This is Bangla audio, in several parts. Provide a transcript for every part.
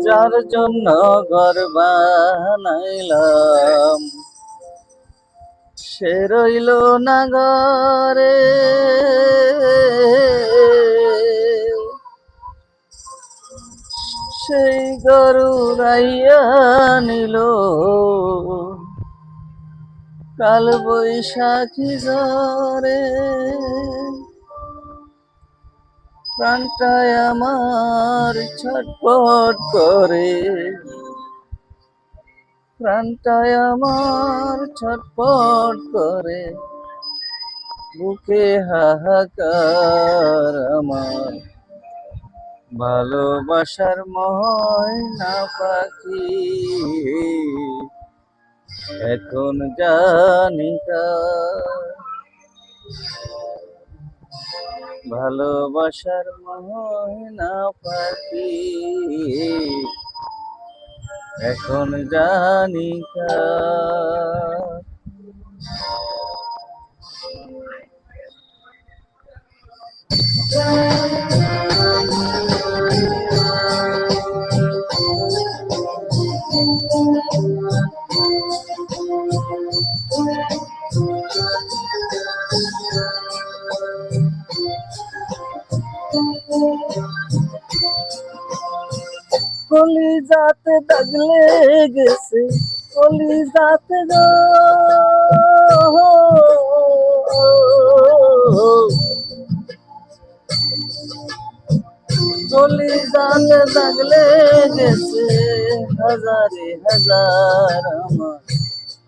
যার জন্য ঘর বানাইলাম সে রইল না ঘরে, সেই গরু রাইয়া নিল কাল বৈশাখী ঝরে। প্রাণটায় আমার ছটফট করে, প্রাণটায় আমার ছটফট করে, বুকে হাহাকার আমার ভালোবাসার ময়না পাখি এখন জানি কার। ভালোবাসার ময়না পাখি এখন জানি কার। কলিজাতে দাগ লেগেছে, কলিজাতে গো, কলিজাতে দাগ লেগেছে হাজারে হাজার আমার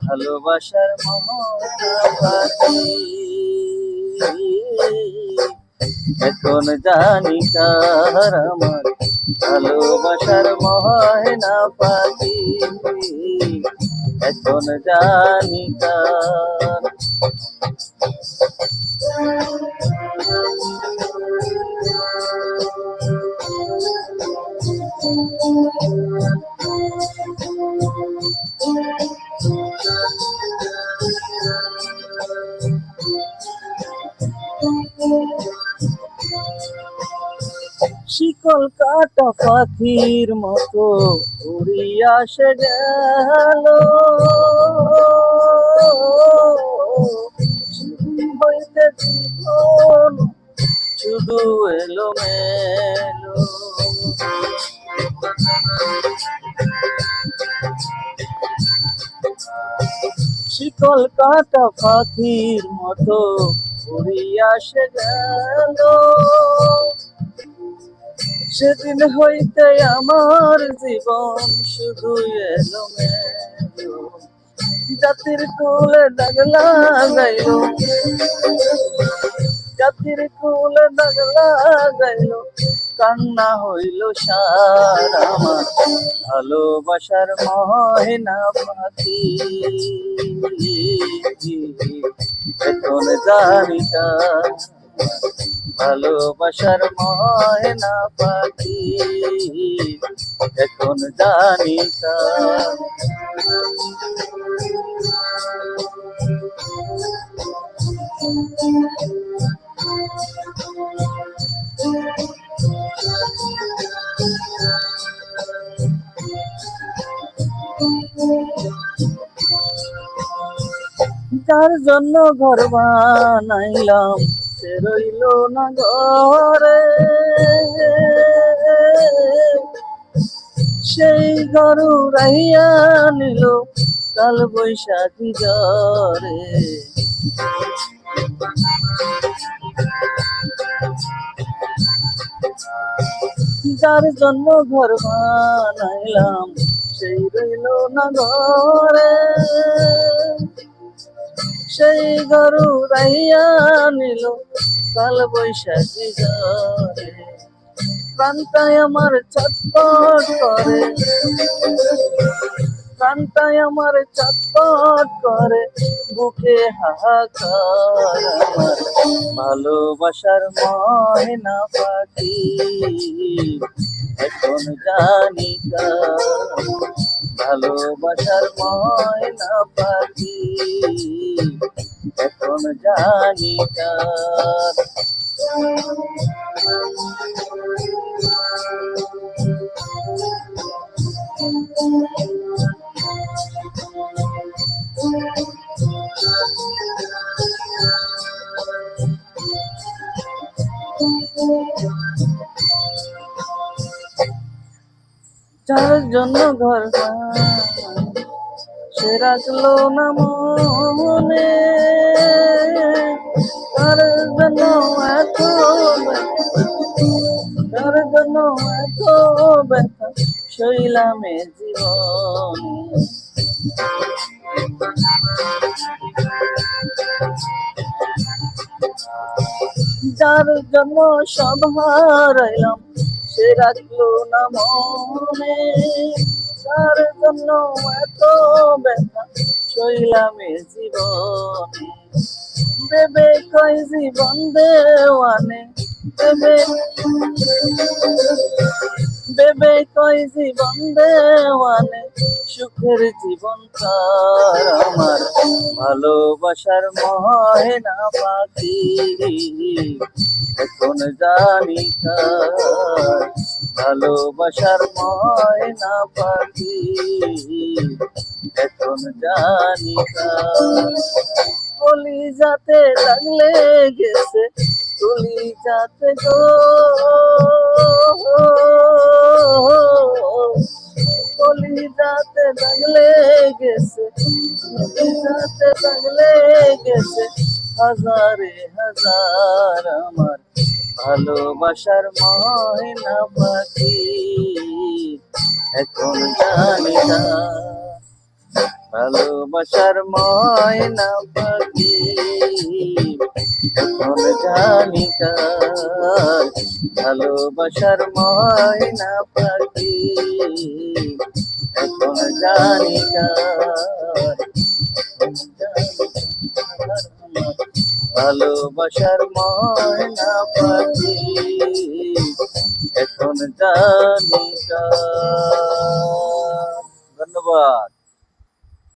ভালোবাসার ময়না পাখি এখন জানি কার আমার ভালোবাসার ময়না পাখি এখন জানি কার। শিকল কাটা পাখির মতো উড়িয়া সে গেল, হইতে জীবন শুধু এলো মেলো। শিকল কাটা পাখির মতো উড়িয়া সে গেল, সেদিন হইতে আমার জীবন শুধু এলো মেলো। জাতির কুলে দাগ লাগাইল, জাতির কুলে দাগ লাগাইল, কান্না হইল সার আমার ভালোবাসার ময়না পাখি এখন জানি কার। ভালোবাসার ময়না পাখি এখন জানি কার। যার জন্য ঘর বানাইলাম সে রইল না ঘরে, সেই গরু রাইয়া নিল কাল বৈশাখী ঝরে। যার জন্য ঘর বানাইলাম সেই রইল না ঘরে, সেই গরু রাইয়া নিল কাল বৈশাখী ঝরে। প্রাণটায় আমার ছটফট করে, প্রাণটায় আমার ছটফট করে, বুকে হাহাকার আমার ভালোবাসার ময়না পাখি এখন জানি কার। ভালোবাসার ময়না পাখি এখন জানি কার। যার জন্য ঘর বানাই সে রাখলো না মনে, তার জন্য এত ব্যথা, তার জন্য এত ব্যথা শৈলামে জীবন। যার জন্য সব হারাইলাম সে রাখলো না মনে, তার জন্য এত ব্যথা শৈলামে জীবনে। দেবে কয় জীবন দেওয়ানে, দেবে দেবে কয় জীবন দেওয়ানে, সুখের জীবন তার আমার ভালোবাসার ময়না পাখি। এখন জানি কার ভালোবাসার ময়না পাখি, এখন জানি কার। কলি যাতে লাগলে গেছে কলি যাতে গো, কলি যাতে লাগলে গেছে, কলি যাতে লাগলে গেছে হাজারে হাজার আমার ভালোবাসার ময়না পাখি। এখন জানি না ভালোবাসার ময়না পাখি, এখন জানি কার ভালোবাসার ময়না পাখি, এখন জানি কার, এখন জানি কার ভালোবাসার ময়না পাখি, এখন জানি কার। ধন্যবাদ।